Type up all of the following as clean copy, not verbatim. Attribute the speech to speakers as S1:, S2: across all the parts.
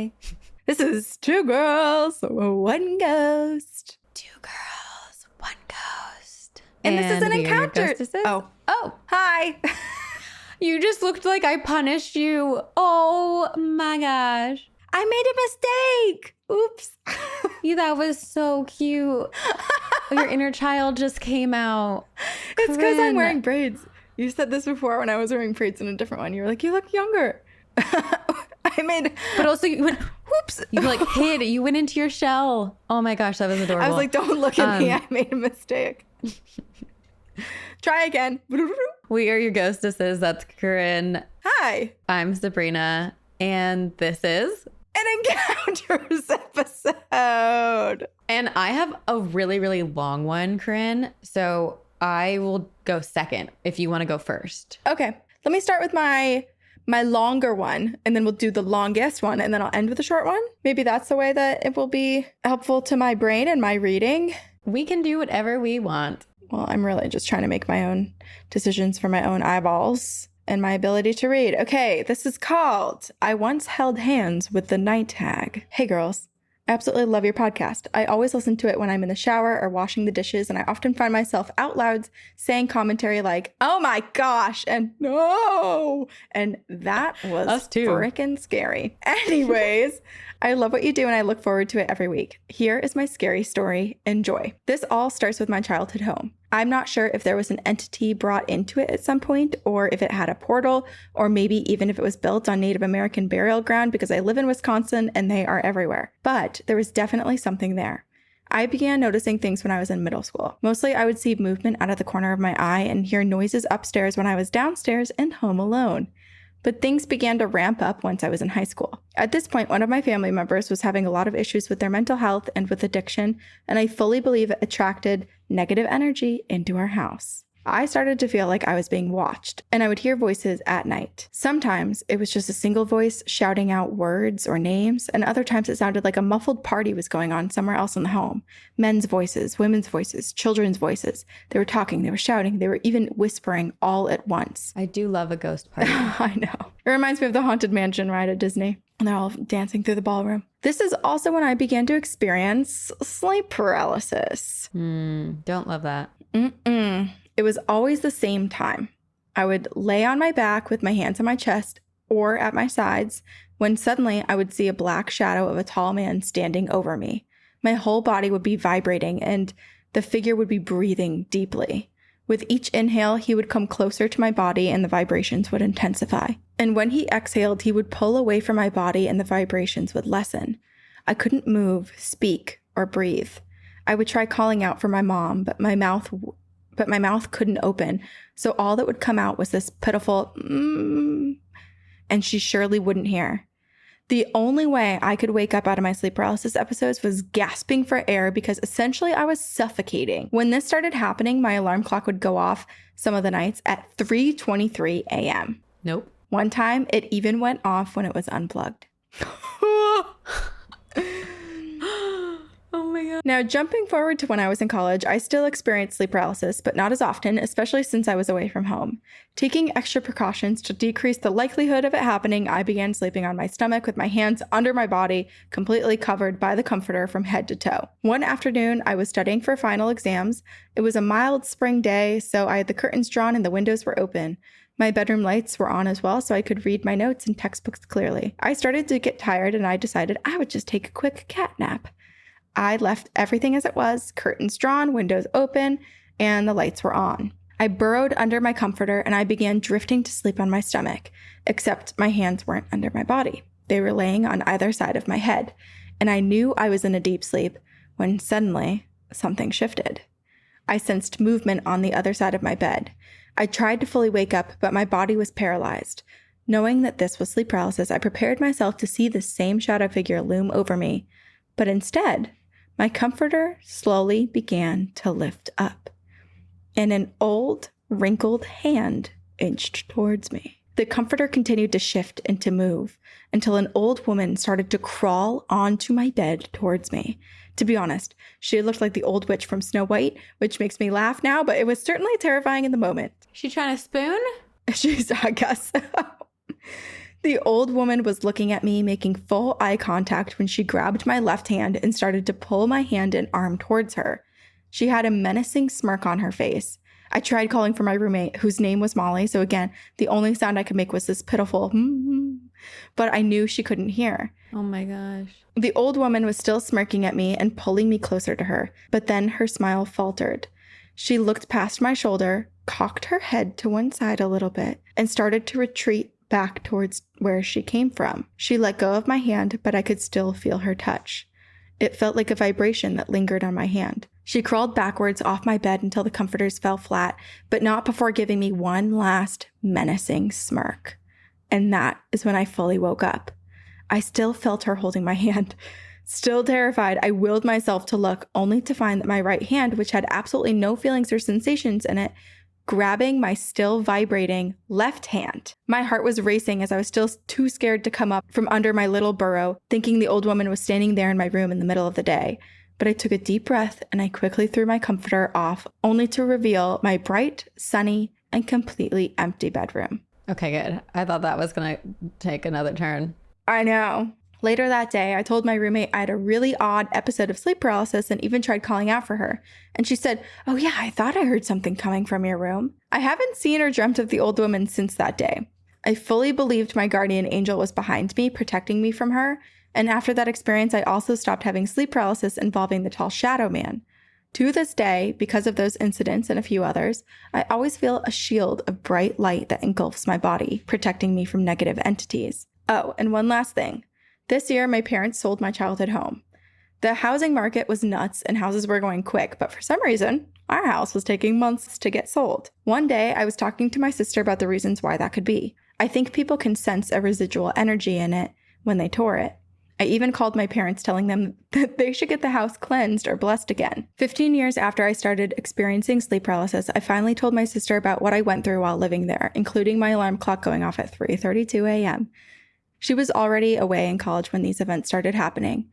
S1: Hi. This is Two Girls, One Ghost.
S2: Two girls, one ghost.
S1: And this is an encounter.
S2: Oh,
S1: Hi.
S2: you just looked like I punished you. Oh my gosh.
S1: I made a mistake. Oops.
S2: That was so cute. Your inner child just came out.
S1: It's because I'm wearing braids. You said this before when I was wearing braids in a different one. You were like, you look younger.
S2: But also you went, whoops. You like hid. You went into your shell. Oh my gosh, that was adorable.
S1: I was like, don't look at me. I made a mistake. Try again.
S2: We are your ghostesses. That's Corinne.
S1: Hi.
S2: I'm Sabrina. And this is
S1: an Encounters episode.
S2: And I have a really, really long one, Corinne. So I will go second if you want to go first.
S1: Okay. Let me start with my longer one, and then we'll do the longest one, and then I'll end with a short one. Maybe that's the way that it will be helpful to my brain and my reading.
S2: We can do whatever we want.
S1: Well, I'm really just trying to make my own decisions for my own eyeballs and my ability to read. Okay, this is called I Once Held Hands with the Night Hag. Hey, girls. I absolutely love your podcast. I always listen to it when I'm in the shower or washing the dishes, and I often find myself out loud saying commentary like, oh my gosh, and no. And that was
S2: us too.
S1: Freaking scary. Anyways, I love what you do, and I look forward to it every week. Here is my scary story. Enjoy. This all starts with my childhood home. I'm not sure if there was an entity brought into it at some point, or if it had a portal, or maybe even if it was built on Native American burial ground, because I live in Wisconsin and they are everywhere. But there was definitely something there. I began noticing things when I was in middle school. Mostly I would see movement out of the corner of my eye and hear noises upstairs when I was downstairs and home alone. But things began to ramp up once I was in high school. At this point, one of my family members was having a lot of issues with their mental health and with addiction, and I fully believe it attracted negative energy into our house. I started to feel like I was being watched, and I would hear voices at night. Sometimes it was just a single voice shouting out words or names, and other times it sounded like a muffled party was going on somewhere else in the home. Men's voices, women's voices, children's voices. They were talking, they were shouting, they were even whispering all at once.
S2: I do love a ghost party.
S1: I know. It reminds me of the Haunted Mansion ride at Disney, and they're all dancing through the ballroom. This is also when I began to experience sleep paralysis.
S2: Don't love that.
S1: It was always the same time. I would lay on my back with my hands on my chest or at my sides when suddenly I would see a black shadow of a tall man standing over me. My whole body would be vibrating and the figure would be breathing deeply. With each inhale, he would come closer to my body and the vibrations would intensify. And when he exhaled, he would pull away from my body and the vibrations would lessen. I couldn't move, speak, or breathe. I would try calling out for my mom, but my mouth couldn't open, so all that would come out was this pitiful and she surely wouldn't hear. The only way I could wake up out of my sleep paralysis episodes was gasping for air because essentially I was suffocating. When this started happening, my alarm clock would go off some of the nights at 3:23 a.m.
S2: Nope.
S1: One time, it even went off when it was unplugged.
S2: Oh my God.
S1: Now, jumping forward to when I was in college, I still experienced sleep paralysis, but not as often, especially since I was away from home. Taking extra precautions to decrease the likelihood of it happening, I began sleeping on my stomach with my hands under my body, completely covered by the comforter from head to toe. One afternoon, I was studying for final exams. It was a mild spring day, so I had the curtains drawn and the windows were open. My bedroom lights were on as well, so I could read my notes and textbooks clearly. I started to get tired, and I decided I would just take a quick cat nap. I left everything as it was, curtains drawn, windows open, and the lights were on. I burrowed under my comforter and I began drifting to sleep on my stomach, except my hands weren't under my body. They were laying on either side of my head, and I knew I was in a deep sleep when suddenly something shifted. I sensed movement on the other side of my bed. I tried to fully wake up, but my body was paralyzed. Knowing that this was sleep paralysis, I prepared myself to see the same shadow figure loom over me, but instead, my comforter slowly began to lift up, and an old, wrinkled hand inched towards me. The comforter continued to shift and to move until an old woman started to crawl onto my bed towards me. To be honest, she looked like the old witch from Snow White, which makes me laugh now, but it was certainly terrifying in the moment.
S2: She trying to spoon?
S1: I guess. The old woman was looking at me, making full eye contact when she grabbed my left hand and started to pull my hand and arm towards her. She had a menacing smirk on her face. I tried calling for my roommate, whose name was Molly, so again, the only sound I could make was this pitiful but I knew she couldn't hear.
S2: Oh my gosh.
S1: The old woman was still smirking at me and pulling me closer to her, but then her smile faltered. She looked past my shoulder, cocked her head to one side a little bit, and started to retreat back towards where she came from. She let go of my hand, but I could still feel her touch. It felt like a vibration that lingered on my hand. She crawled backwards off my bed until the comforters fell flat, but not before giving me one last menacing smirk. And that is when I fully woke up. I still felt her holding my hand. Still terrified, I willed myself to look, only to find that my right hand, which had absolutely no feelings or sensations in it, grabbing my still vibrating left hand. My heart was racing as I was still too scared to come up from under my little burrow, thinking the old woman was standing there in my room in the middle of the day. But I took a deep breath and I quickly threw my comforter off, only to reveal my bright, sunny, and completely empty bedroom.
S2: Okay, good. I thought that was going to take another turn.
S1: I know. Later that day, I told my roommate I had a really odd episode of sleep paralysis and even tried calling out for her. And she said, "Oh yeah, I thought I heard something coming from your room." I haven't seen or dreamt of the old woman since that day. I fully believed my guardian angel was behind me, protecting me from her. And after that experience, I also stopped having sleep paralysis involving the tall shadow man. To this day, because of those incidents and a few others, I always feel a shield of bright light that engulfs my body, protecting me from negative entities. Oh, and one last thing. This year, my parents sold my childhood home. The housing market was nuts and houses were going quick, but for some reason, our house was taking months to get sold. One day, I was talking to my sister about the reasons why that could be. I think people can sense a residual energy in it when they tour it. I even called my parents telling them that they should get the house cleansed or blessed again. 15 years after I started experiencing sleep paralysis, I finally told my sister about what I went through while living there, including my alarm clock going off at 3:32 a.m. She was already away in college when these events started happening.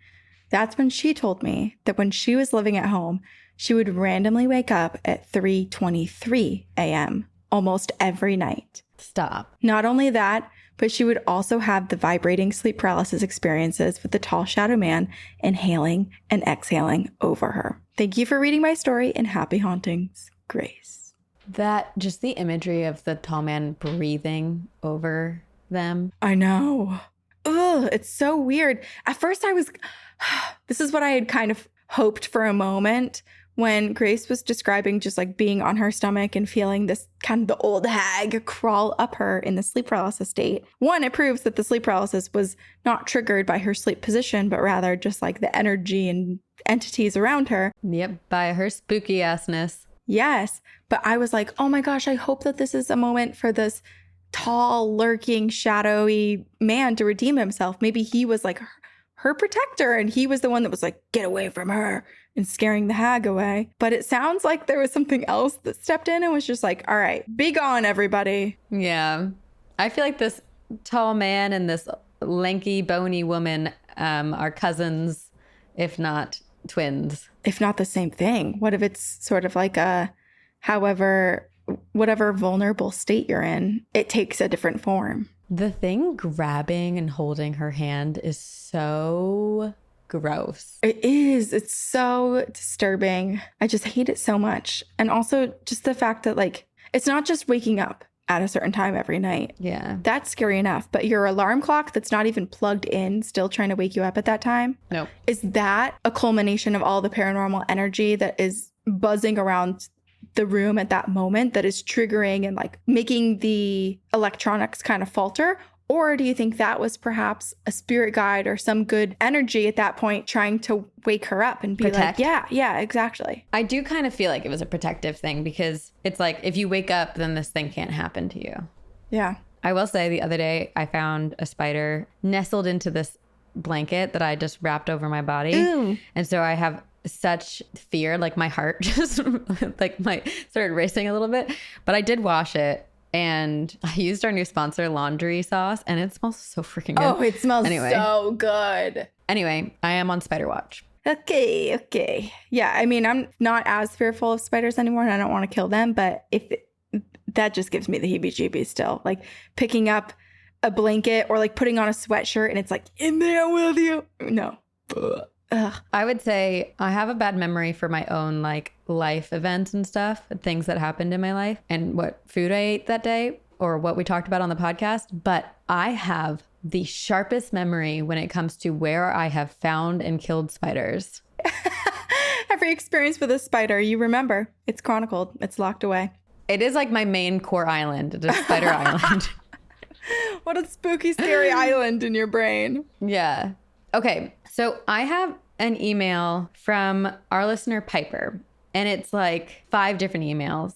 S1: That's when she told me that when she was living at home, she would randomly wake up at 3:23 a.m. almost every night.
S2: Stop.
S1: Not only that, but she would also have the vibrating sleep paralysis experiences with the tall shadow man inhaling and exhaling over her. Thank you for reading my story and happy hauntings, Grace.
S2: That, just the imagery of the tall man breathing over them.
S1: I know. Ugh, it's so weird. At first this is what I had kind of hoped for a moment when Grace was describing just like being on her stomach and feeling this kind of the old hag crawl up her in the sleep paralysis state. One, it proves that the sleep paralysis was not triggered by her sleep position, but rather just like the energy and entities around her.
S2: Yep, by her spooky assness.
S1: Yes, but I was like, oh my gosh, I hope that this is a moment for this tall, lurking, shadowy man to redeem himself. Maybe he was like her protector and he was the one that was like, get away from her, and scaring the hag away. But it sounds like there was something else that stepped in and was just like, all right, be gone, everybody.
S2: Yeah. I feel like this tall man and this lanky, bony woman are cousins, if not twins.
S1: If not the same thing. What if it's sort of like whatever vulnerable state you're in, it takes a different form.
S2: The thing grabbing and holding her hand is so gross.
S1: It is. It's so disturbing. I just hate it so much. And also just the fact that like, it's not just waking up at a certain time every night.
S2: Yeah.
S1: That's scary enough. But your alarm clock that's not even plugged in, still trying to wake you up at that time.
S2: Nope.
S1: Is that a culmination of all the paranormal energy that is buzzing around the room at that moment that is triggering and like making the electronics kind of falter? Or do you think that was perhaps a spirit guide or some good energy at that point trying to wake her up and be
S2: Protect.
S1: like, yeah, exactly.
S2: I do kind of feel like it was a protective thing because it's like if you wake up, then this thing can't happen to you.
S1: Yeah.
S2: I will say the other day I found a spider nestled into this blanket that I just wrapped over my body.
S1: Ooh.
S2: And so I have such fear, like my heart just started racing a little bit. But I did wash it. And I used our new sponsor, laundry sauce, and it smells so freaking good.
S1: Oh, it smells
S2: anyway.
S1: so good.
S2: Anyway, I am on spider watch.
S1: Okay. Yeah, I mean, I'm not as fearful of spiders anymore, and I don't want to kill them, but that just gives me the heebie-jeebies still. Like picking up a blanket or like putting on a sweatshirt and it's like in there with you. No. Ugh.
S2: I would say I have a bad memory for my own like life events and stuff, things that happened in my life and what food I ate that day or what we talked about on the podcast. But I have the sharpest memory when it comes to where I have found and killed spiders.
S1: Every experience with a spider, you remember. It's chronicled. It's locked away.
S2: It is like my main core island, the Spider Island.
S1: What a spooky, scary island in your brain.
S2: Yeah. Okay. So I have an email from our listener, Piper, and it's like 5 different emails,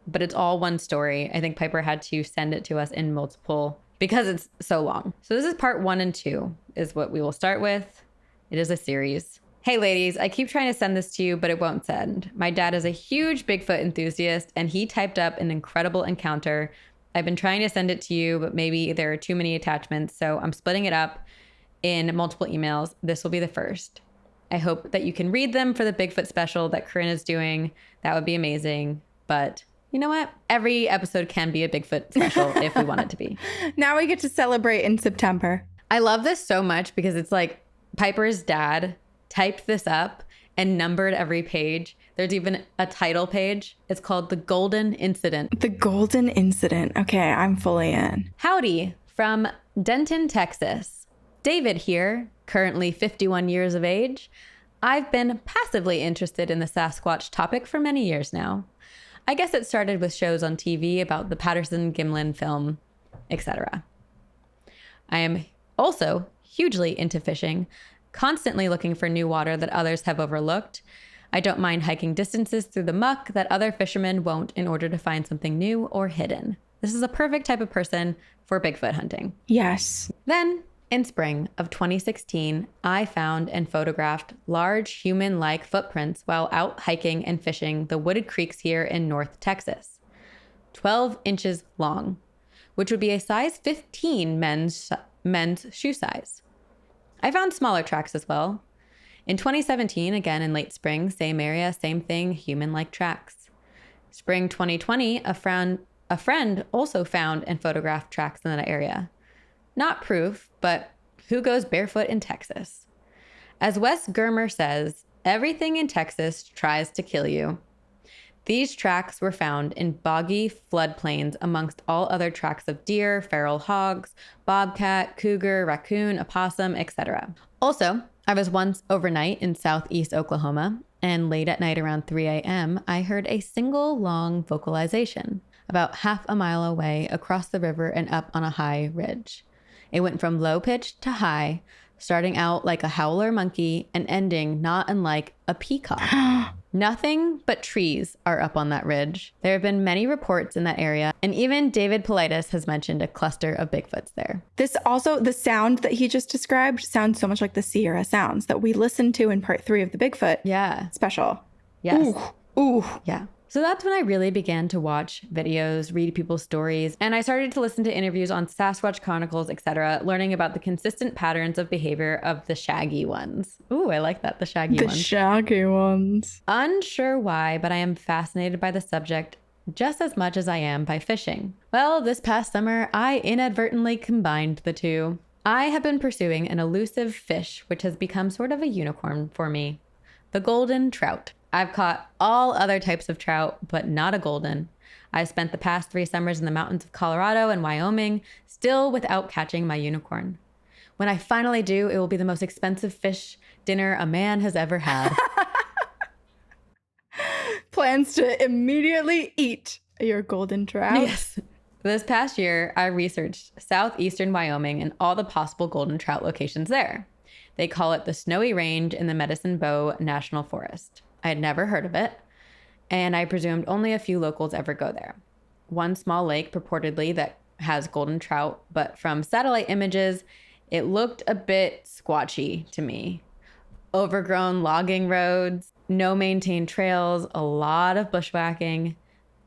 S2: but it's all one story. I think Piper had to send it to us in multiple because it's so long. So this is part 1 and 2 is what we will start with. It is a series. Hey ladies, I keep trying to send this to you, but it won't send. My dad is a huge Bigfoot enthusiast and he typed up an incredible encounter. I've been trying to send it to you, but maybe there are too many attachments. So I'm splitting it up in multiple emails. This will be the first. I hope that you can read them for the Bigfoot special that Corinne is doing. That would be amazing. But you know what? Every episode can be a Bigfoot special if we want it to be.
S1: Now we get to celebrate in September.
S2: I love this so much because it's like Piper's dad typed this up and numbered every page. There's even a title page. It's called The Golden Incident.
S1: The Golden Incident. Okay, I'm fully in.
S2: Howdy from Denton, Texas. David here, currently 51 years of age. I've been passively interested in the Sasquatch topic for many years now. I guess it started with shows on TV about the Patterson-Gimlin film, etc. I am also hugely into fishing, constantly looking for new water that others have overlooked. I don't mind hiking distances through the muck that other fishermen won't in order to find something new or hidden. This is a perfect type of person for Bigfoot hunting.
S1: Yes.
S2: Then, in spring of 2016, I found and photographed large human-like footprints while out hiking and fishing the wooded creeks here in North Texas. 12 inches long, which would be a size 15 men's shoe size. I found smaller tracks as well. In 2017, again in late spring, same area, same thing, human-like tracks. Spring 2020, a friend also found and photographed tracks in that area. Not proof, but who goes barefoot in Texas? As Wes Germer says, everything in Texas tries to kill you. These tracks were found in boggy floodplains amongst all other tracks of deer, feral hogs, bobcat, cougar, raccoon, opossum, etc. Also, I was once overnight in southeast Oklahoma, and late at night around 3 a.m., I heard a single long vocalization about half a mile away across the river and up on a high ridge. It went from low pitch to high, starting out like a howler monkey and ending not unlike a peacock. Nothing but trees are up on that ridge. There have been many reports in that area, and even David Politis has mentioned a cluster of Bigfoots there.
S1: This also, the sound that he just described sounds so much like the Sierra sounds that we listened to in part 3 of the Bigfoot special.
S2: Yes.
S1: Ooh.
S2: Yeah. So that's when I really began to watch videos, read people's stories, and I started to listen to interviews on Sasquatch Chronicles, etc., learning about the consistent patterns of behavior of the shaggy ones. Ooh, I like that, the shaggy ones.
S1: The shaggy ones.
S2: Unsure why, but I am fascinated by the subject just as much as I am by fishing. Well, this past summer, I inadvertently combined the two. I have been pursuing an elusive fish, which has become sort of a unicorn for me. The golden trout. I've caught all other types of trout, but not a golden. I've spent the past 3 summers in the mountains of Colorado and Wyoming, still without catching my unicorn. When I finally do, it will be the most expensive fish dinner a man has ever had.
S1: Plans to immediately eat your golden trout.
S2: Yes. This past year, I researched southeastern Wyoming and all the possible golden trout locations there. They call it the Snowy Range in the Medicine Bow National Forest. I had never heard of it, and I presumed only a few locals ever go there. One small lake purportedly that has golden trout, but from satellite images, it looked a bit squatchy to me. Overgrown logging roads, no maintained trails, a lot of bushwhacking.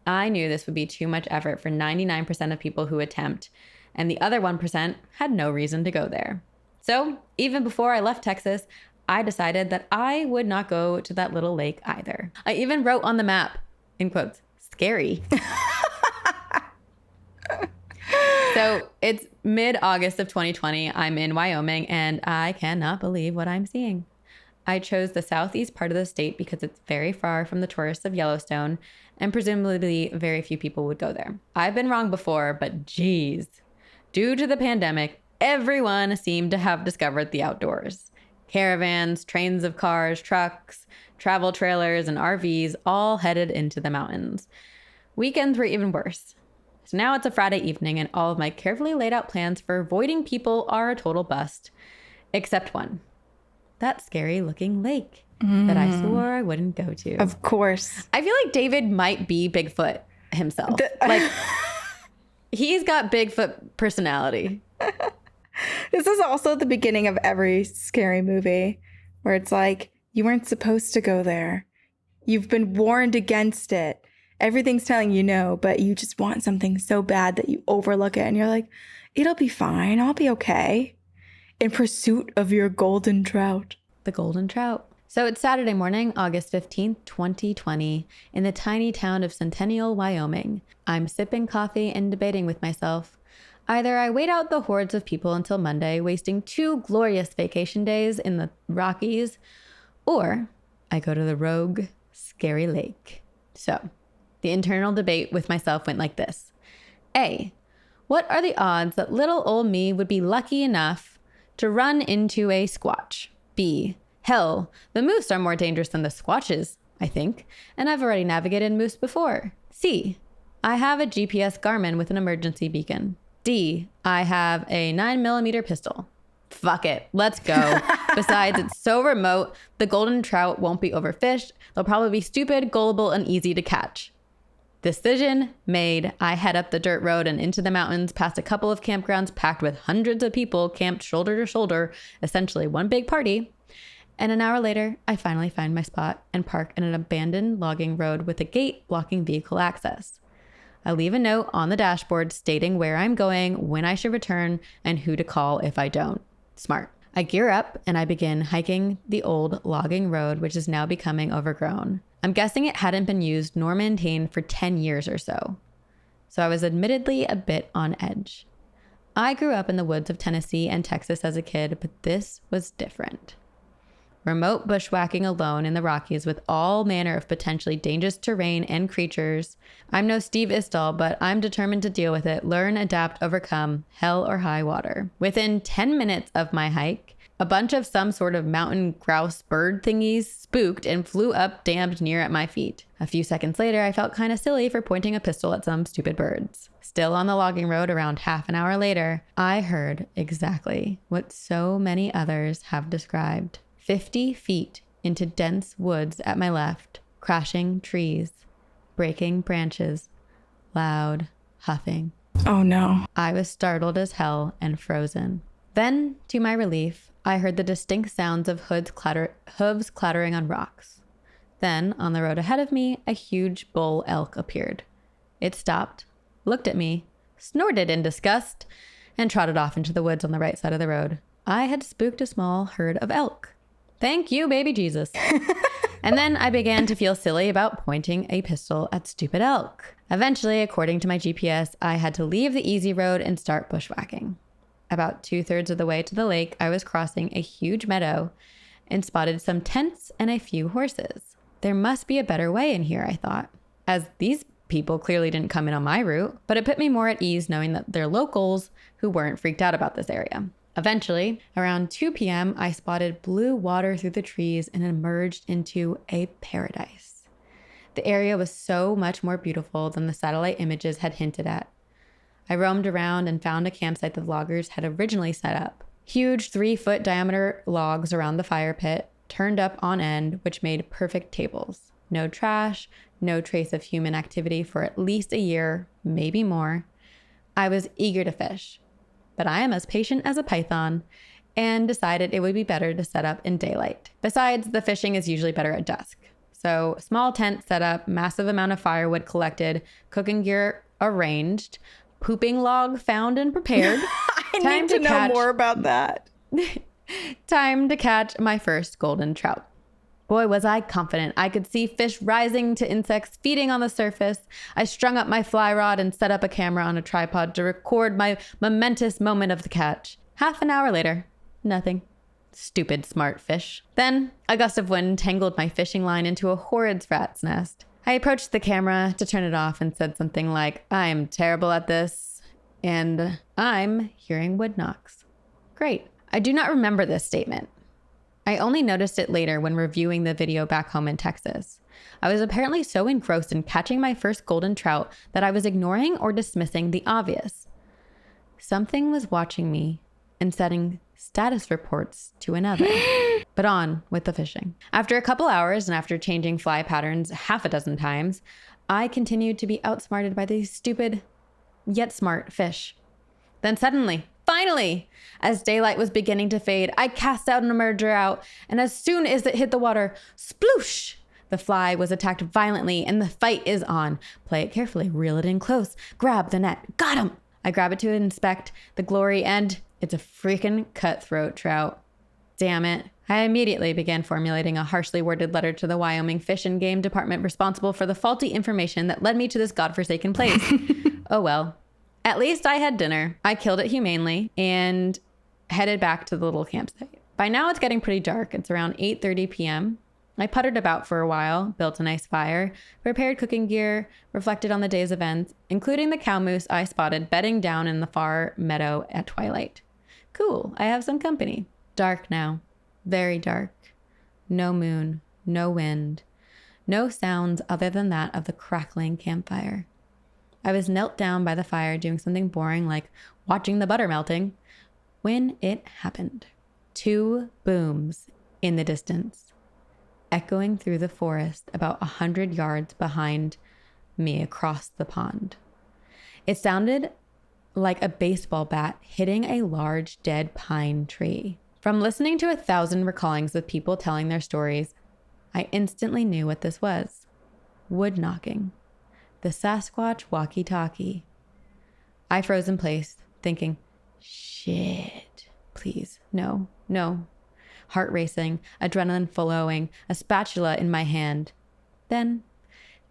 S2: I knew this would be too much effort for 99% of people who attempt, and the other 1% had no reason to go there. So even before I left Texas, I decided that I would not go to that little lake either. I even wrote on the map, in quotes, scary. So it's mid-August of 2020. I'm in Wyoming and I cannot believe what I'm seeing. I chose the southeast part of the state because it's very far from the tourists of Yellowstone and presumably very few people would go there. I've been wrong before, but geez. Due to the pandemic, everyone seemed to have discovered the outdoors. Caravans, trains of cars, trucks, travel trailers, and RVs all headed into the mountains. Weekends were even worse. So now it's a Friday evening and all of my carefully laid out plans for avoiding people are a total bust. Except one. That scary looking lake that I swore I wouldn't go to.
S1: Of course.
S2: I feel like David might be Bigfoot himself. Like, he's got Bigfoot personality.
S1: This is also the beginning of every scary movie where it's like, you weren't supposed to go there. You've been warned against it. Everything's telling you no, but you just want something so bad that you overlook it and you're like, it'll be fine. I'll be okay. In pursuit of your golden trout.
S2: The golden trout. So it's Saturday morning, August 15th, 2020, in the tiny town of Centennial, Wyoming. I'm sipping coffee and debating with myself. Either I wait out the hordes of people until Monday, wasting 2 glorious vacation days in the Rockies, or I go to the rogue, scary lake. So the internal debate with myself went like this. A, what are the odds that little old me would be lucky enough to run into a squatch? B, hell, the moose are more dangerous than the squatches, I think, and I've already navigated moose before. C, I have a GPS Garmin with an emergency beacon. D, I have a 9mm pistol. Fuck it, let's go. Besides, it's so remote, the golden trout won't be overfished. They'll probably be stupid, gullible, and easy to catch. Decision made. I head up the dirt road and into the mountains, past a couple of campgrounds packed with hundreds of people camped shoulder to shoulder, essentially one big party. And an hour later, I finally find my spot and park in an abandoned logging road with a gate blocking vehicle access. I leave a note on the dashboard stating where I'm going, when I should return, and who to call if I don't. Smart. I gear up and I begin hiking the old logging road, which is now becoming overgrown. I'm guessing it hadn't been used nor maintained for 10 years or so. So I was admittedly a bit on edge. I grew up in the woods of Tennessee and Texas as a kid, but this was different. Remote bushwhacking alone in the Rockies with all manner of potentially dangerous terrain and creatures. I'm no Steve Isdall, but I'm determined to deal with it, learn, adapt, overcome, hell or high water. Within 10 minutes of my hike, a bunch of some sort of mountain grouse bird thingies spooked and flew up damned near at my feet. A few seconds later, I felt kind of silly for pointing a pistol at some stupid birds. Still on the logging road around half an hour later, I heard exactly what so many others have described. 50 feet into dense woods at my left, crashing trees, breaking branches, loud huffing.
S1: Oh no.
S2: I was startled as hell and frozen. Then, to my relief, I heard the distinct sounds of hooves clattering on rocks. Then, on the road ahead of me, a huge bull elk appeared. It stopped, looked at me, snorted in disgust, and trotted off into the woods on the right side of the road. I had spooked a small herd of elk. Thank you, baby Jesus. And then I began to feel silly about pointing a pistol at stupid elk. Eventually, according to my GPS, I had to leave the easy road and start bushwhacking. About 2/3 of the way to the lake, I was crossing a huge meadow and spotted some tents and a few horses. There must be a better way in here, I thought, as these people clearly didn't come in on my route, but it put me more at ease knowing that they're locals who weren't freaked out about this area. Eventually, around 2 p.m., I spotted blue water through the trees and emerged into a paradise. The area was so much more beautiful than the satellite images had hinted at. I roamed around and found a campsite the vloggers had originally set up. Huge 3-foot diameter logs around the fire pit, turned up on end, which made perfect tables. No trash, no trace of human activity for at least a year, maybe more. I was eager to fish, but I am as patient as a python and decided it would be better to set up in daylight. Besides, the fishing is usually better at dusk. So small tent set up, massive amount of firewood collected, cooking gear arranged, pooping log found and prepared.
S1: I need to know more about that.
S2: Time to catch my first golden trout. Boy, was I confident. I could see fish rising to insects feeding on the surface. I strung up my fly rod and set up a camera on a tripod to record my momentous moment of the catch. Half an hour later, nothing. Stupid smart fish. Then a gust of wind tangled my fishing line into a horrid rat's nest. I approached the camera to turn it off and said something like, I'm terrible at this, and I'm hearing wood knocks. Great. I do not remember this statement. I only noticed it later when reviewing the video back home in Texas. I was apparently so engrossed in catching my first golden trout that I was ignoring or dismissing the obvious. Something was watching me and setting status reports to another. But on with the fishing. After a couple hours and after changing fly patterns half a dozen times, I continued to be outsmarted by these stupid yet smart fish. Then suddenly, finally, as daylight was beginning to fade, I cast out an emerger out, and as soon as it hit the water, sploosh! The fly was attacked violently, and the fight is on. Play it carefully, reel it in close, grab the net, got him! I grab it to inspect the glory, and it's a freaking cutthroat trout. Damn it. I immediately began formulating a harshly worded letter to the Wyoming Fish and Game Department responsible for the faulty information that led me to this godforsaken place. Oh well. At least I had dinner. I killed it humanely and headed back to the little campsite. By now it's getting pretty dark. It's around 8:30 p.m. I puttered about for a while, built a nice fire, prepared cooking gear, reflected on the day's events, including the cow moose I spotted bedding down in the far meadow at twilight. Cool, I have some company. Dark now. Very dark. No moon, no wind, no sounds other than that of the crackling campfire. I was knelt down by the fire doing something boring like watching the butter melting when it happened. 2 booms in the distance, echoing through the forest about 100 yards behind me across the pond. It sounded like a baseball bat hitting a large dead pine tree. From listening to 1,000 recallings of people telling their stories, I instantly knew what this was. Wood knocking. The Sasquatch walkie-talkie. I froze in place, thinking, shit, please, no. Heart racing, adrenaline flowing, a spatula in my hand. Then,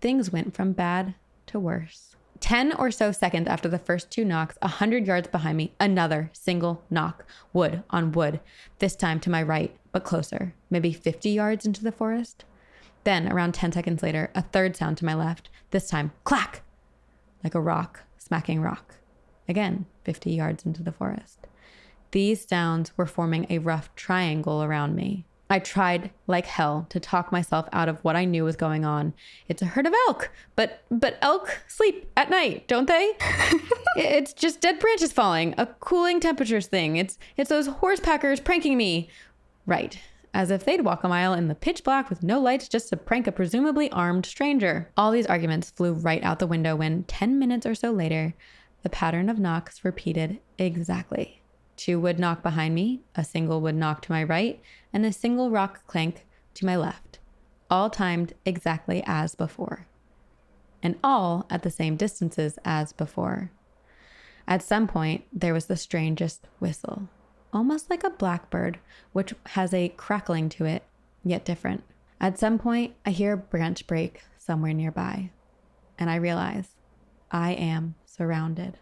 S2: things went from bad to worse. 10 or so seconds after the first 2 knocks, 100 yards behind me, another single knock, wood on wood, this time to my right, but closer, maybe 50 yards into the forest. Then, around 10 seconds later, a third sound to my left, this time, clack, like a rock smacking rock. Again, 50 yards into the forest. These sounds were forming a rough triangle around me. I tried like hell to talk myself out of what I knew was going on. It's a herd of elk, but elk sleep at night, don't they? It's just dead branches falling, a cooling temperatures thing. It's those horsepackers pranking me. Right, as if they'd walk a mile in the pitch black with no lights just to prank a presumably armed stranger. All these arguments flew right out the window when 10 minutes or so later, the pattern of knocks repeated exactly. 2 would knock behind me, a single would knock to my right, and a single rock clank to my left, all timed exactly as before, and all at the same distances as before. At some point, there was the strangest whistle, almost like a blackbird, which has a crackling to it, yet different. At some point, I hear a branch break somewhere nearby, and I realize I am surrounded.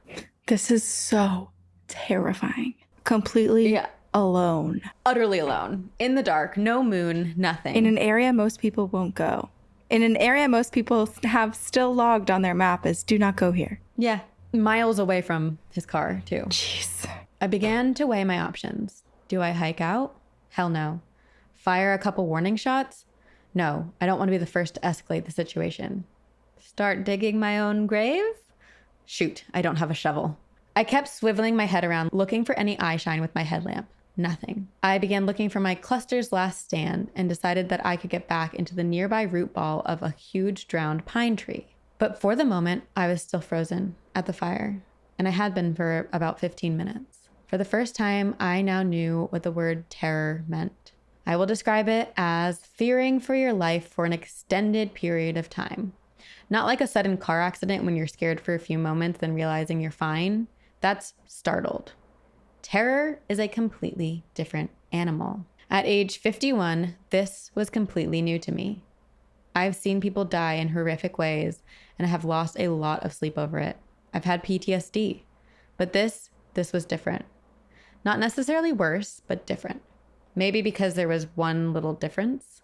S1: This is so terrifying. Completely alone.
S2: Utterly alone. In the dark. No moon. Nothing.
S1: In an area most people won't go. In an area most people have still logged on their map as do not go here.
S2: Yeah. Miles away from his car, too.
S1: Jeez.
S2: I began to weigh my options. Do I hike out? Hell no. Fire a couple warning shots? No. I don't want to be the first to escalate the situation. Start digging my own grave? Shoot. I don't have a shovel. I kept swiveling my head around, looking for any eye shine with my headlamp. Nothing. I began looking for my cluster's last stand and decided that I could get back into the nearby root ball of a huge drowned pine tree. But for the moment, I was still frozen at the fire, and I had been for about 15 minutes. For the first time, I now knew what the word terror meant. I will describe it as fearing for your life for an extended period of time. Not like a sudden car accident when you're scared for a few moments, then realizing you're fine. That's startled. Terror is a completely different animal. At age 51, this was completely new to me. I've seen people die in horrific ways, and I have lost a lot of sleep over it. I've had PTSD, but this was different. Not necessarily worse, but different. Maybe because there was one little difference.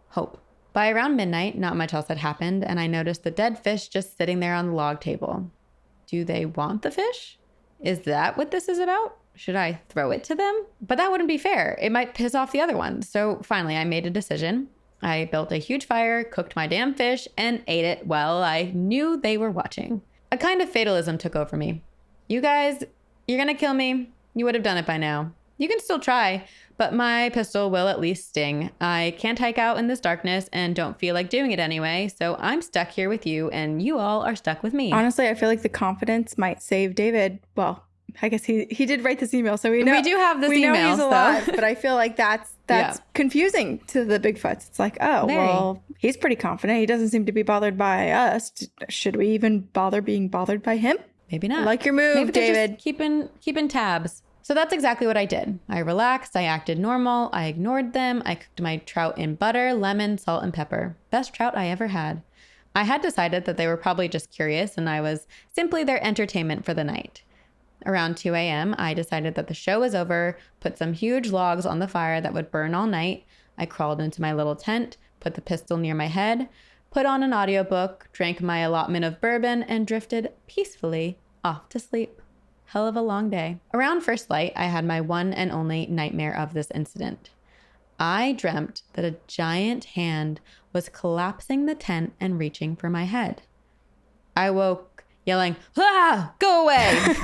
S2: Hope. By around midnight, not much else had happened, and I noticed the dead fish just sitting there on the log table. Do they want the fish? Is that what this is about? Should I throw it to them? But that wouldn't be fair. It might piss off the other ones. So finally, I made a decision. I built a huge fire, cooked my damn fish, and ate it while I knew they were watching. A kind of fatalism took over me. You guys, you're gonna kill me. You would have done it by now. You can still try, but my pistol will at least sting. I can't hike out in this darkness and don't feel like doing it anyway, so I'm stuck here with you and you all are stuck with me.
S1: Honestly, I feel like the confidence might save David. Well, I guess he did write this email, so we know
S2: we do have this email.
S1: We know he's alive, but I feel like that's confusing to the Bigfoots. It's like, oh, well, he's pretty confident. He doesn't seem to be bothered by us. Should we even bother being bothered by him?
S2: Maybe not.
S1: I like your move,
S2: Maybe
S1: David.
S2: Just keeping tabs. So that's exactly what I did. I relaxed. I acted normal. I ignored them. I cooked my trout in butter, lemon, salt, and pepper. Best trout I ever had. I had decided that they were probably just curious and I was simply their entertainment for the night. Around 2 a.m., I decided that the show was over, put some huge logs on the fire that would burn all night. I crawled into my little tent, put the pistol near my head, put on an audiobook, drank my allotment of bourbon, and drifted peacefully off to sleep. Hell of a long day. Around first light, I had my one and only nightmare of this incident. I dreamt that a giant hand was collapsing the tent and reaching for my head. I woke yelling, "Ah, go away!"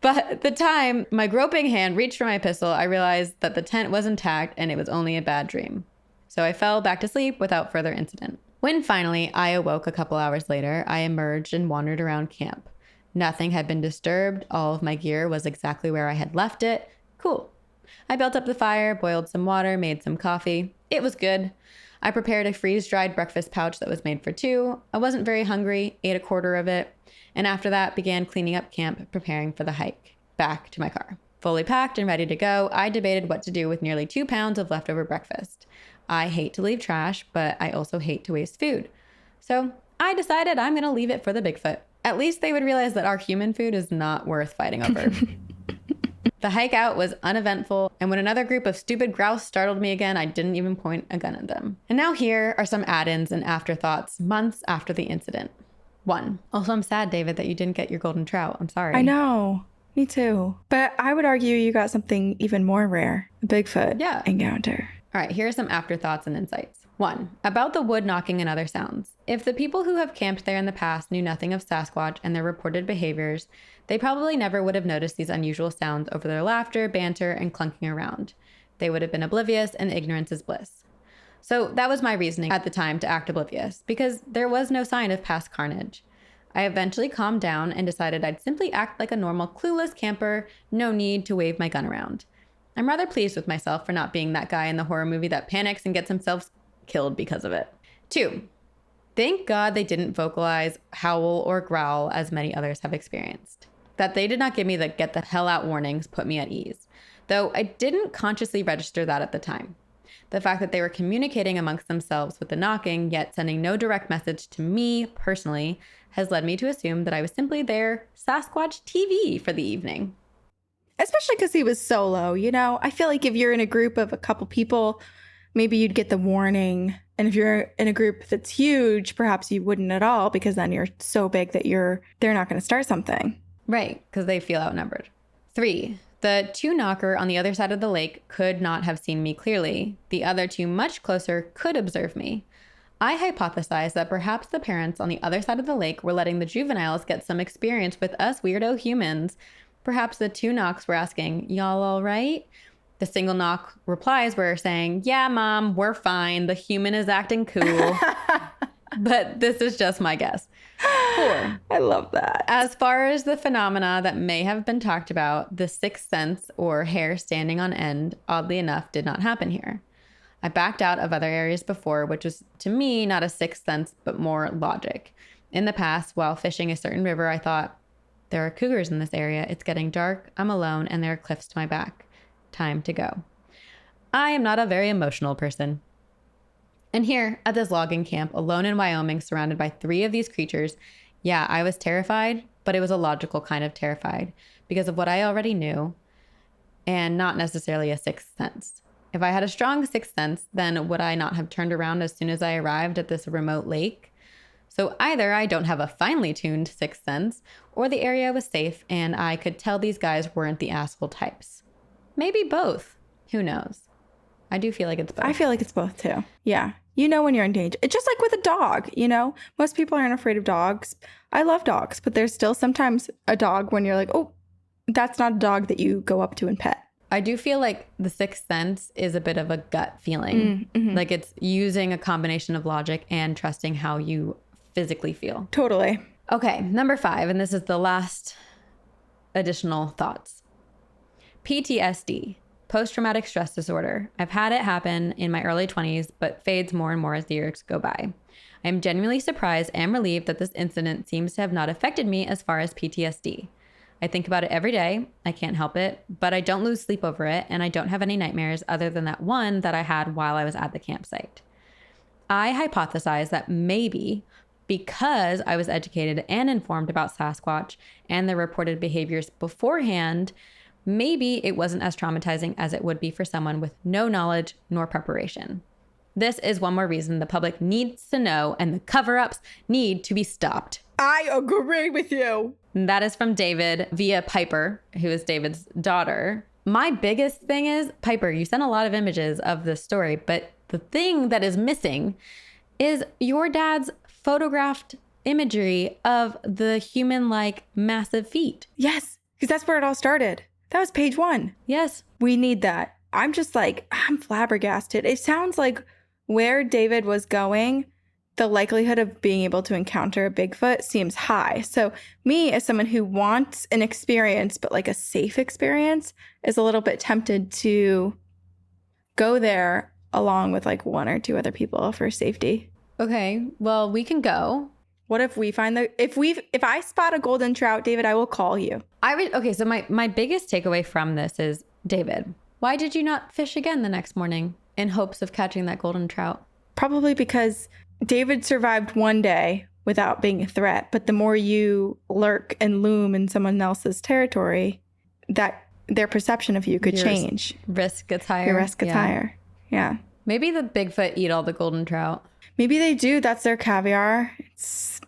S2: But at the time my groping hand reached for my pistol, I realized that the tent was intact and it was only a bad dream. So I fell back to sleep without further incident. When finally I awoke a couple hours later, I emerged and wandered around camp. Nothing had been disturbed. All of my gear was exactly where I had left it. Cool. I built up the fire, boiled some water, made some coffee. It was good. I prepared a freeze-dried breakfast pouch that was made for two. I wasn't very hungry, ate a quarter of it, and after that began cleaning up camp, preparing for the hike. Back to my car. Fully packed and ready to go, I debated what to do with nearly 2 pounds of leftover breakfast. I hate to leave trash, but I also hate to waste food. So I decided I'm going to leave it for the Bigfoot. At least they would realize that our human food is not worth fighting over. The hike out was uneventful, and when another group of stupid grouse startled me again, I didn't even point a gun at them. And now here are some add-ins and afterthoughts months after the incident. 1. Also, I'm sad, David, that you didn't get your golden trout. I'm sorry.
S1: I know. Me too. But I would argue you got something even more rare. A Bigfoot encounter.
S2: All right, here are some afterthoughts and insights. 1. About the wood knocking and other sounds. If the people who have camped there in the past knew nothing of Sasquatch and their reported behaviors, they probably never would have noticed these unusual sounds over their laughter, banter, and clunking around. They would have been oblivious, and ignorance is bliss. So that was my reasoning at the time to act oblivious, because there was no sign of past carnage. I eventually calmed down and decided I'd simply act like a normal, clueless camper, no need to wave my gun around. I'm rather pleased with myself for not being that guy in the horror movie that panics and gets himself killed because of it. 2. Thank God they didn't vocalize, howl, or growl as many others have experienced. That they did not give me the get the hell out warnings put me at ease, though I didn't consciously register that at the time. The fact that they were communicating amongst themselves with the knocking, yet sending no direct message to me personally, has led me to assume that I was simply their Sasquatch TV for the evening.
S1: Especially because he was solo, you know? I feel like if you're in a group of a couple people, maybe you'd get the warning. And if you're in a group that's huge, perhaps you wouldn't at all, because then you're so big that they're not going to start something.
S2: Right, because they feel outnumbered. 3. The 2 knocker on the other side of the lake could not have seen me clearly. The other 2 much closer could observe me. I hypothesized that perhaps the parents on the other side of the lake were letting the juveniles get some experience with us weirdo humans. Perhaps the 2 knocks were asking, "Y'all all right?" The single knock replies were saying, "Yeah, Mom, we're fine. The human is acting cool." But this is just my guess. 4.
S1: I love that.
S2: As far as the phenomena that may have been talked about, the sixth sense or hair standing on end, oddly enough, did not happen here. I backed out of other areas before, which was, to me, not a sixth sense, but more logic. In the past, while fishing a certain river, I thought, there are cougars in this area. It's getting dark, I'm alone, and there are cliffs to my back. Time to go. I am not a very emotional person. And here at this logging camp, alone in Wyoming, surrounded by 3 of these creatures, yeah, I was terrified, but it was a logical kind of terrified because of what I already knew and not necessarily a sixth sense. If I had a strong sixth sense, then would I not have turned around as soon as I arrived at this remote lake? So either I don't have a finely tuned sixth sense, or the area was safe and I could tell these guys weren't the asshole types. Maybe both. Who knows? I do feel like it's both.
S1: I feel like it's both too. Yeah. You know when you're in danger. It's just like with a dog, you know? Most people aren't afraid of dogs. I love dogs, but there's still sometimes a dog when you're like, oh, that's not a dog that you go up to and pet.
S2: I do feel like the sixth sense is a bit of a gut feeling.
S1: Mm-hmm.
S2: Like it's using a combination of logic and trusting how you physically feel.
S1: Totally.
S2: Okay, number 5, and this is the last additional thoughts. PTSD, post-traumatic stress disorder. I've had it happen in my early 20s, but fades more and more as the years go by. I am genuinely surprised and relieved that this incident seems to have not affected me as far as PTSD. I think about it every day. I can't help it, but I don't lose sleep over it, and I don't have any nightmares other than that one that I had while I was at the campsite. I hypothesize that maybe because I was educated and informed about Sasquatch and their reported behaviors beforehand, maybe it wasn't as traumatizing as it would be for someone with no knowledge nor preparation. This is one more reason the public needs to know and the cover-ups need to be stopped.
S1: I agree with you.
S2: And that is from David via Piper, who is David's daughter. My biggest thing is, Piper, you sent a lot of images of this story, but the thing that is missing is your dad's photographed imagery of the human-like massive feet.
S1: Yes, because that's where it all started. That was page 1.
S2: Yes.
S1: We need that. I'm flabbergasted. It sounds like where David was going, the likelihood of being able to encounter a Bigfoot seems high. So me, as someone who wants an experience, but like a safe experience, is a little bit tempted to go there along with like 1 or 2 other people for safety.
S2: Okay, well, we can go.
S1: What if we find if I spot a golden trout, David, I will call you.
S2: Okay, so my biggest takeaway from this is, David, why did you not fish again the next morning in hopes of catching that golden trout?
S1: Probably because David survived one day without being a threat, but the more you lurk and loom in someone else's territory, that their perception of you could change.
S2: Risk gets higher.
S1: Your risk gets higher. Yeah.
S2: Maybe the Bigfoot eat all the golden trout.
S1: Maybe they do. That's their caviar. It's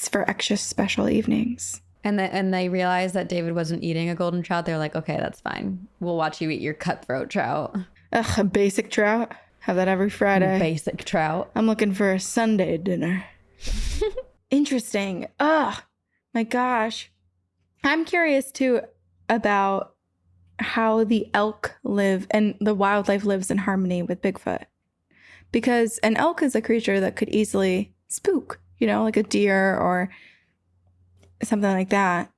S1: for extra special evenings.
S2: And they realized that David wasn't eating a golden trout. They're like, okay, that's fine. We'll watch you eat your cutthroat trout.
S1: Ugh, a basic trout. Have that every Friday.
S2: Basic trout.
S1: I'm looking for a Sunday dinner. Interesting. Ugh, my gosh. I'm curious too about how the elk live and the wildlife lives in harmony with Bigfoot. Because an elk is a creature that could easily spook, you know, like a deer or something like that.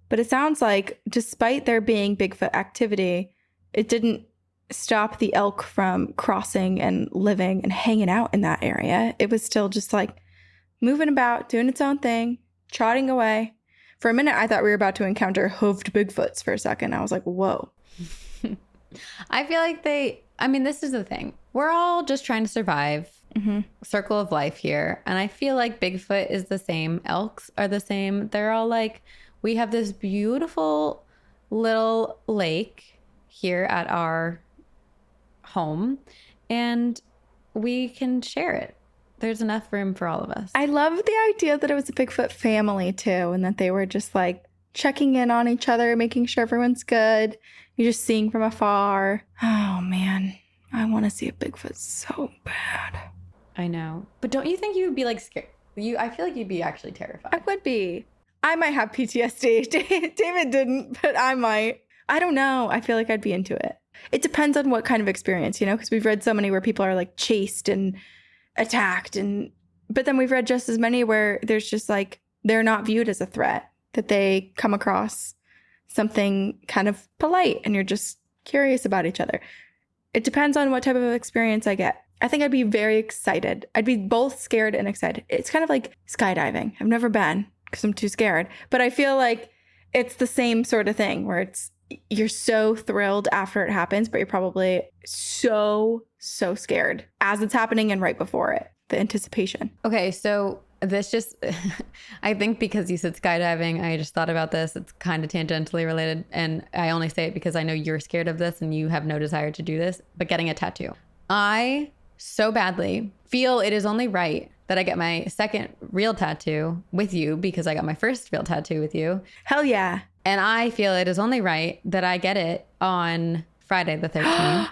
S1: But it sounds like despite there being Bigfoot activity, it didn't stop the elk from crossing and living and hanging out in that area. It was still just like moving about, doing its own thing, trotting away. For a minute, I thought we were about to encounter hoofed Bigfoots for a second. I was like, whoa.
S2: I feel like this is the thing. We're all just trying to survive. Mm-hmm. Circle of life here. And I feel like Bigfoot is the same. Elks are the same. They're all like, we have this beautiful little lake here at our home and we can share it. There's enough room for all of us.
S1: I love the idea that it was a Bigfoot family too, and that they were just like checking in on each other, making sure everyone's good. You're just seeing from afar. Oh man, I want to see a Bigfoot so bad.
S2: I know. But don't you think you would be like scared? I feel like you'd be actually terrified.
S1: I would be. I might have PTSD. David didn't, but I might. I don't know. I feel like I'd be into it. It depends on what kind of experience, you know, because we've read so many where people are like chased and attacked, but then we've read just as many where there's just like they're not viewed as a threat, that they come across something kind of polite and you're just curious about each other. It depends on what type of experience I get. I think I'd be very excited. I'd be both scared and excited. It's kind of like skydiving. I've never been because I'm too scared, but I feel like it's the same sort of thing where it's you're so thrilled after it happens, but you're probably so scared as it's happening and right before it. The anticipation.
S2: Okay, so this just, I think because you said skydiving, I just thought about this. It's kind of tangentially related. And I only say it because I know you're scared of this and you have no desire to do this, but getting a tattoo. I so badly feel it is only right that I get my second real tattoo with you because I got my first real tattoo with you.
S1: Hell yeah.
S2: And I feel it is only right that I get it on Friday the 13th.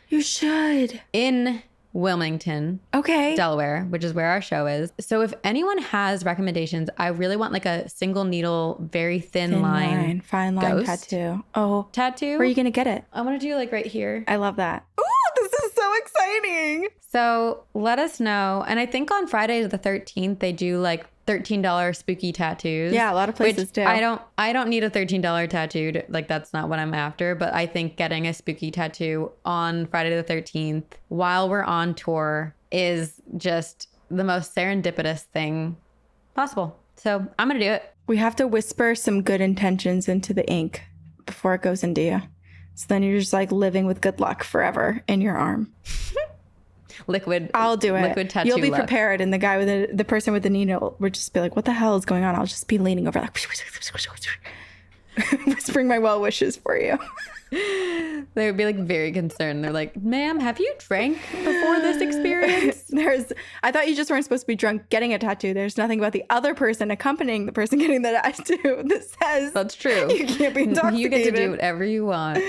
S1: You should.
S2: In Wilmington,
S1: okay,
S2: Delaware, which is where our show is. So if anyone has recommendations, I really want like a single needle, very fine line
S1: tattoo. Oh,
S2: tattoo.
S1: Where are you gonna get it?
S2: I want to do like right here.
S1: I love that. Ooh, this is so exciting.
S2: So let us know. And I think on Friday the 13th they do like $13 spooky tattoos.
S1: Yeah, a lot of places do.
S2: I don't need a $13 tattoo. Like that's not what I'm after. But I think getting a spooky tattoo on Friday the 13th while we're on tour is just the most serendipitous thing possible. So I'm gonna do it.
S1: We have to whisper some good intentions into the ink before it goes into you. So then you're just like living with good luck forever in your arm.
S2: Liquid.
S1: I'll do it.
S2: Liquid tattoo.
S1: You'll be
S2: luck.
S1: Prepared, and the guy with the person with the needle would just be like, "What the hell is going on?" I'll just be leaning over, like whispering my well wishes for you.
S2: They would be like very concerned. They're like, "Ma'am, have you drank before this experience?"
S1: I thought you just weren't supposed to be drunk getting a tattoo. There's nothing about the other person accompanying the person getting the tattoo that says
S2: that's true.
S1: You can't be intoxicated.
S2: You get to do whatever you want.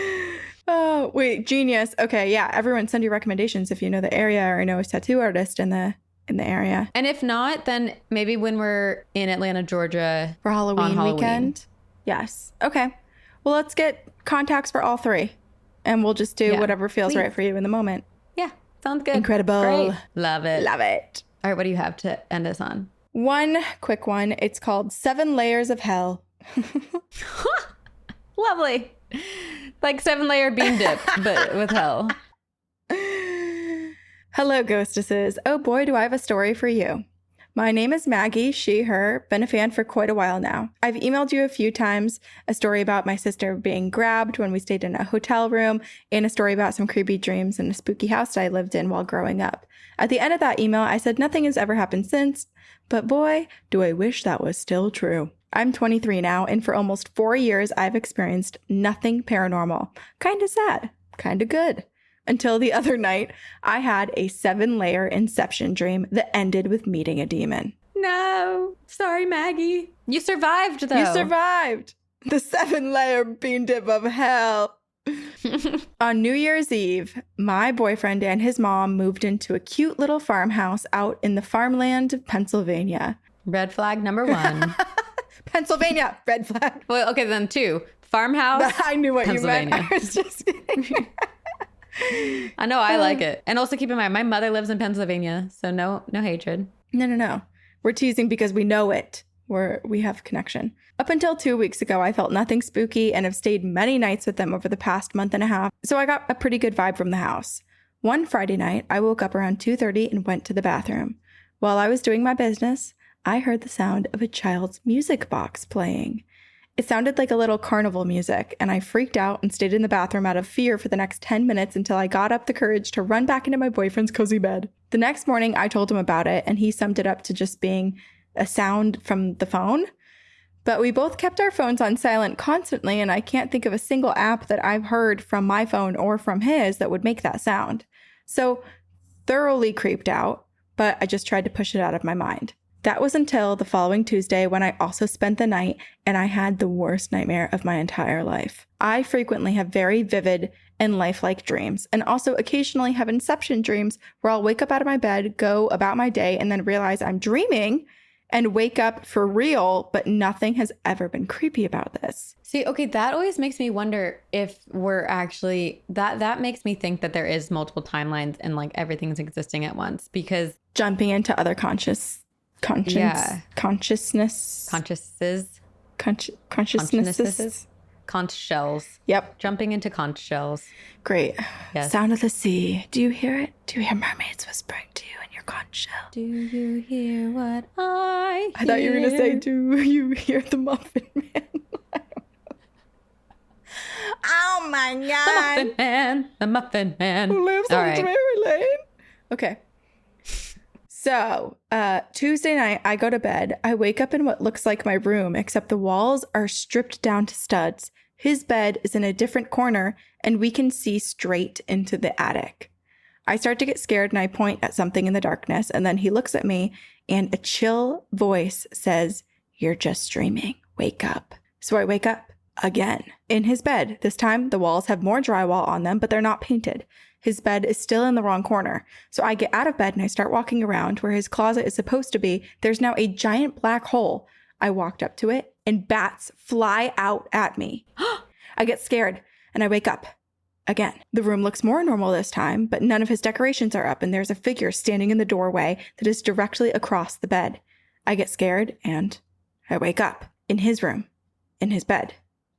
S1: Oh, wait, genius. Okay, yeah, everyone send your recommendations if you know the area or know a tattoo artist in the area.
S2: And if not, then maybe when we're in Atlanta, Georgia
S1: for Halloween weekend. Yes. Okay. Well, let's get contacts for all three and we'll just do whatever feels right for you in the moment.
S2: Yeah, sounds good.
S1: Incredible.
S2: Great. Love it.
S1: Love it.
S2: All right, what do you have to end us on?
S1: One quick one. It's called 7 Layers of Hell.
S2: Lovely. Like 7-layer bean dip, but with hell.
S1: Hello, ghostesses. Oh boy, do I have a story for you. My name is Maggie, she, her, been a fan for quite a while now. I've emailed you a few times a story about my sister being grabbed when we stayed in a hotel room and a story about some creepy dreams in a spooky house that I lived in while growing up. At the end of that email, I said nothing has ever happened since, but boy, do I wish that was still true. I'm 23 now, and for almost 4 years, I've experienced nothing paranormal. Kinda sad, kinda good. Until the other night, I had a 7-layer inception dream that ended with meeting a demon.
S2: No, sorry, Maggie. You survived, though.
S1: You survived. The 7-layer bean dip of hell. On New Year's Eve, my boyfriend and his mom moved into a cute little farmhouse out in the farmland of Pennsylvania.
S2: Red flag number 1.
S1: Pennsylvania, red flag.
S2: Well, okay, then 2. Farmhouse.
S1: I knew what you meant. I was just kidding.
S2: I know, I like it. And also keep in mind, my mother lives in Pennsylvania, so no hatred.
S1: No. We're teasing because we know it. We have connection. Up until 2 weeks ago, I felt nothing spooky and have stayed many nights with them over the past month and a half, so I got a pretty good vibe from the house. One Friday night, I woke up around 2:30 and went to the bathroom. While I was doing my business, I heard the sound of a child's music box playing. It sounded like a little carnival music, and I freaked out and stayed in the bathroom out of fear for the next 10 minutes until I got up the courage to run back into my boyfriend's cozy bed. The next morning, I told him about it, and he summed it up to just being a sound from the phone. But we both kept our phones on silent constantly, and I can't think of a single app that I've heard from my phone or from his that would make that sound. So, thoroughly creeped out, but I just tried to push it out of my mind. That was until the following Tuesday when I also spent the night and I had the worst nightmare of my entire life. I frequently have very vivid and lifelike dreams and also occasionally have inception dreams where I'll wake up out of my bed, go about my day, and then realize I'm dreaming and wake up for real, but nothing has ever been creepy about this.
S2: See, okay, that always makes me wonder if we're actually, that makes me think that there is multiple timelines and like everything's existing at once because
S1: jumping into other consciousnesses.
S2: Conch shells.
S1: Yep.
S2: Jumping into conch shells.
S1: Great.
S2: Yes.
S1: Sound of the sea. Do you hear it? Do you hear mermaids whispering to you in your conch shell?
S2: Do you hear what I hear?
S1: I thought you were going to say, do you hear the Muffin Man? Oh my
S2: The
S1: God.
S2: Muffin Man. The Muffin Man.
S1: Who lives
S2: All
S1: on
S2: right.
S1: Drury Lane? Okay. So, Tuesday night, I go to bed. I wake up in what looks like my room, except the walls are stripped down to studs. His bed is in a different corner, and we can see straight into the attic. I start to get scared, and I point at something in the darkness, and then he looks at me, and a chill voice says, "You're just dreaming. Wake up." So I wake up again in his bed. This time, the walls have more drywall on them, but they're not painted. His bed is still in the wrong corner. So I get out of bed and I start walking around where his closet is supposed to be. There's now a giant black hole. I walked up to it and bats fly out at me. I get scared and I wake up again. The room looks more normal this time, but none of his decorations are up and there's a figure standing in the doorway that is directly across the bed. I get scared and I wake up in his room, in his bed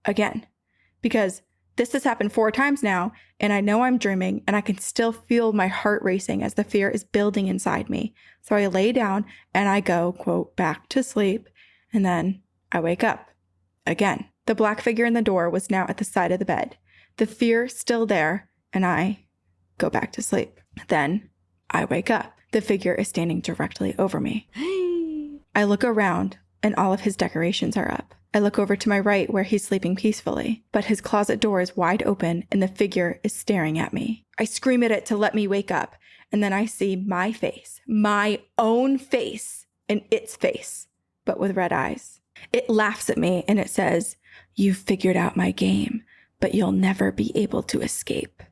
S1: again, because this has happened 4 times now, and I know I'm dreaming, and I can still feel my heart racing as the fear is building inside me. So I lay down, and I go, quote, back to sleep, and then I wake up again. The black figure in the door was now at the side of the bed. The fear still there, and I go back to sleep. Then I wake up. The figure is standing directly over me. I look around, and all of his decorations are up. I look over to my right where he's sleeping peacefully, but his closet door is wide open and the figure is staring at me. I scream at it to let me wake up, and then I see my face, my own face, and its face, but with red eyes. It laughs at me and it says, "You've figured out my game, but you'll never be able to escape."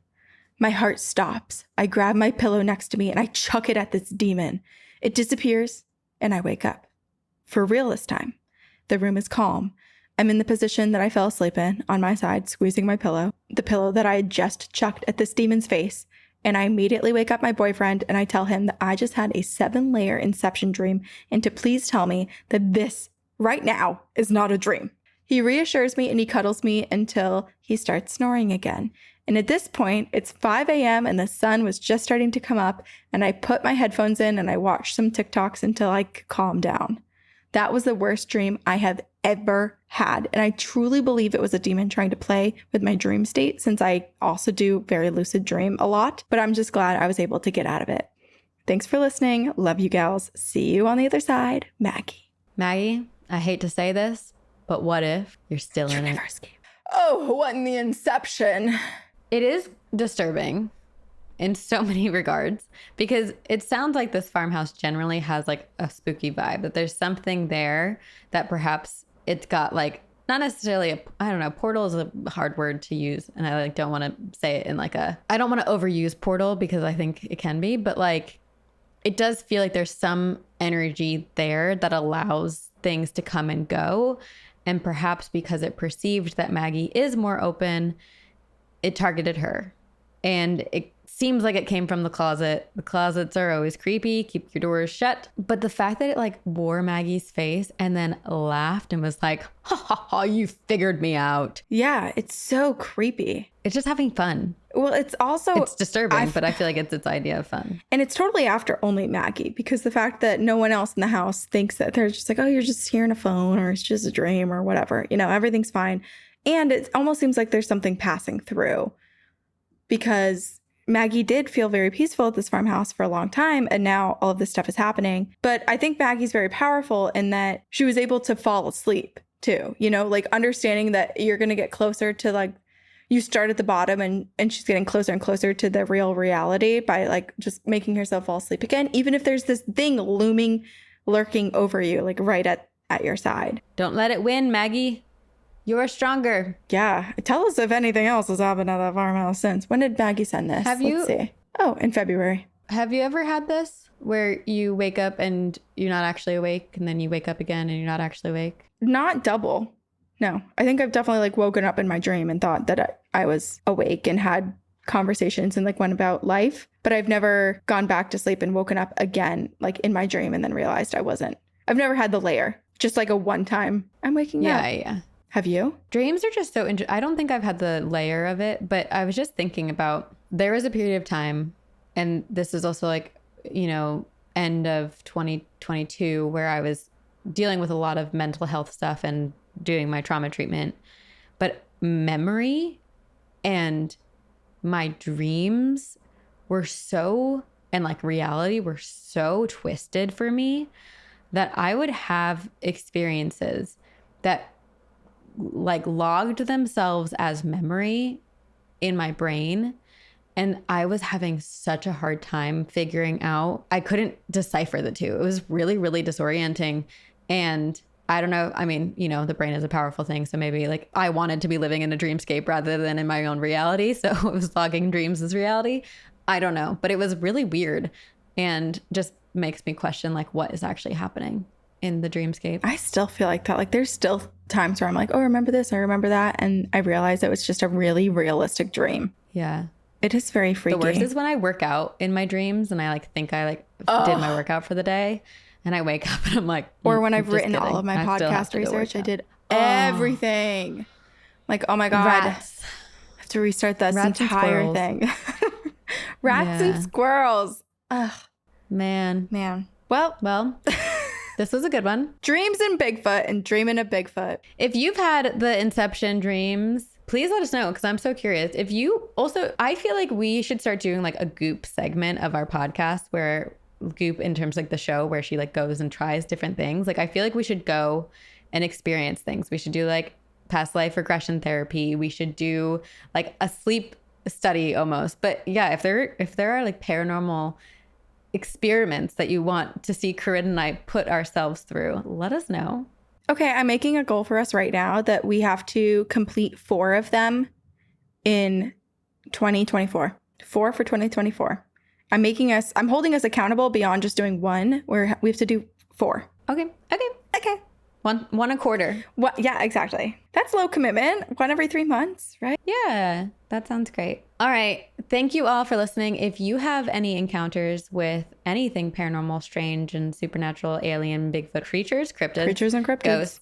S1: My heart stops. I grab my pillow next to me and I chuck it at this demon. It disappears and I wake up. For real this time. The room is calm. I'm in the position that I fell asleep in, on my side, squeezing my pillow, the pillow that I had just chucked at this demon's face, and I immediately wake up my boyfriend and I tell him that I just had a 7-layer inception dream and to please tell me that this, right now, is not a dream. He reassures me and he cuddles me until he starts snoring again. And at this point, it's 5 a.m. and the sun was just starting to come up, and I put my headphones in and I watched some TikToks until I could calm down. That was the worst dream I have ever had. And I truly believe it was a demon trying to play with my dream state, since I also do very lucid dream a lot. But I'm just glad I was able to get out of it. Thanks for listening. Love you gals. See you on the other side. Maggie.
S2: Maggie, I hate to say this, but what if you're still in it?
S1: Oh, what in the inception?
S2: It is disturbing in so many regards, because it sounds like this farmhouse generally has like a spooky vibe, that there's something there that perhaps it's got like, not necessarily I don't know, portal is a hard word to use, and I like don't want to say it in like I don't want to overuse portal because I think it can be, but like it does feel like there's some energy there that allows things to come and go. And perhaps because it perceived that Maggie is more open, it targeted her. And it seems like it came from the closet. The closets are always creepy. Keep your doors shut. But the fact that it like wore Maggie's face and then laughed and was like, "Ha ha ha, you figured me out."
S1: Yeah, it's so creepy.
S2: It's just having fun.
S1: Well, it's also...
S2: It's disturbing, but I feel like it's its idea of fun.
S1: And it's totally after only Maggie, because the fact that no one else in the house thinks that they're just like, oh, you're just hearing a phone or it's just a dream or whatever. You know, everything's fine. And it almost seems like there's something passing through, because Maggie did feel very peaceful at this farmhouse for a long time, and now all of this stuff is happening. But I think Maggie's very powerful in that she was able to fall asleep too, you know, like understanding that you're going to get closer to like, you start at the bottom and she's getting closer and closer to the real reality by like just making herself fall asleep again, even if there's this thing looming, lurking over you, like right at your side.
S2: Don't let it win, Maggie. You're stronger.
S1: Yeah. Tell us if anything else has happened at that farmhouse since. When did Maggie send this? Let's see. Oh, in February.
S2: Have you ever had this where you wake up and you're not actually awake, and then you wake up again and you're not actually awake?
S1: Not double. No. I think I've definitely like woken up in my dream and thought that I was awake and had conversations and like went about life, but I've never gone back to sleep and woken up again like in my dream and then realized I wasn't. I've never had the layer. Just like a one time I'm waking up.
S2: Yeah.
S1: Have you?
S2: Dreams are just so I don't think I've had the layer of it, but I was just thinking about, there was a period of time, and this is also like, you know, end of 2022, where I was dealing with a lot of mental health stuff and doing my trauma treatment. But memory and my dreams were so, and like reality were so twisted for me that I would have experiences that like logged themselves as memory in my brain. And I was having such a hard time figuring out, I couldn't decipher the two. It was really, really disorienting. And I don't know. I mean, you know, the brain is a powerful thing. So maybe like I wanted to be living in a dreamscape rather than in my own reality. So it was logging dreams as reality. I don't know. But it was really weird and just makes me question like what is actually happening in the dreamscape.
S1: I still feel like that. Like there's still times where I'm like, oh, remember this, I remember that. And I realize it was just a really realistic dream.
S2: Yeah.
S1: It is very freaky.
S2: The worst is when I work out in my dreams and I like think I like did my workout for the day and I wake up and I'm like,
S1: or when I've written
S2: kidding.
S1: all of my podcast research, I did everything. Like, oh my God.
S2: Rats.
S1: I have to restart this
S2: Rats
S1: entire thing. Rats and squirrels. Ugh.
S2: Man. Well, this was a good one.
S1: Dreams in Bigfoot and dreaming of Bigfoot.
S2: If you've had the Inception dreams, please let us know because I'm so curious. If you also, I feel like we should start doing like a Goop segment of our podcast where Goop, in terms of like the show where she like goes and tries different things. Like I feel like we should go and experience things. We should do like past life regression therapy. We should do like a sleep study almost. But yeah, if there are like paranormal experiments that you want to see Corinne and I put ourselves through, let us know.
S1: Okay, I'm making a goal for us right now that we have to complete 4 of them in 2024. 4 for 2024. I'm holding us accountable beyond just doing 1, where we have to do 4.
S2: Okay. One a quarter.
S1: What? Yeah, exactly. That's low commitment. 1 every 3 months, right?
S2: Yeah, that sounds great. All right. Thank you all for listening. If you have any encounters with anything paranormal, strange, and supernatural, alien, Bigfoot creatures,
S1: Creatures and cryptids.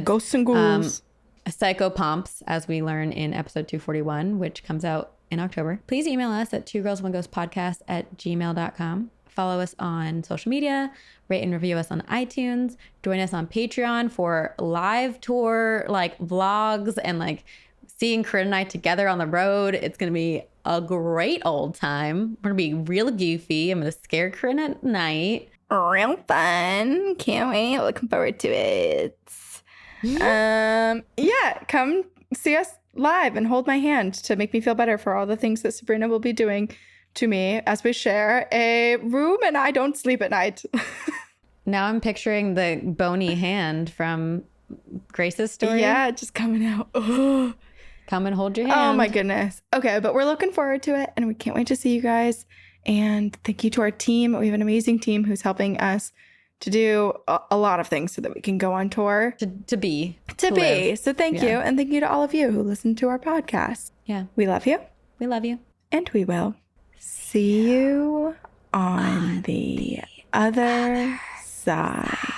S2: Ghosts
S1: and ghouls.
S2: Psychopomps, as we learn in episode 241, which comes out in October, please email us at twogirlsoneghostpodcast@gmail.com. Follow us on social media, rate and review us on iTunes, join us on Patreon for live tour, like vlogs and like seeing Corinne and I together on the road. It's going to be a great old time. We're going to be real goofy. I'm going to scare Corinne at night.
S1: Real fun. Can't wait. Looking forward to it. Yeah, come see us live and hold my hand to make me feel better for all the things that Sabrina will be doing to me as we share a room and I don't sleep at night.
S2: Now I'm picturing the bony hand from Grace's story.
S1: Yeah, just coming out. Ugh.
S2: Come and hold your hand.
S1: Oh my goodness. Okay, but we're looking forward to it and we can't wait to see you guys. And thank you to our team. We have an amazing team who's helping us to do a lot of things so that we can go on tour.
S2: To be.
S1: So thank you. And thank you to all of you who listen to our podcast.
S2: Yeah.
S1: We love you.
S2: We love you.
S1: And we will see you on the other side.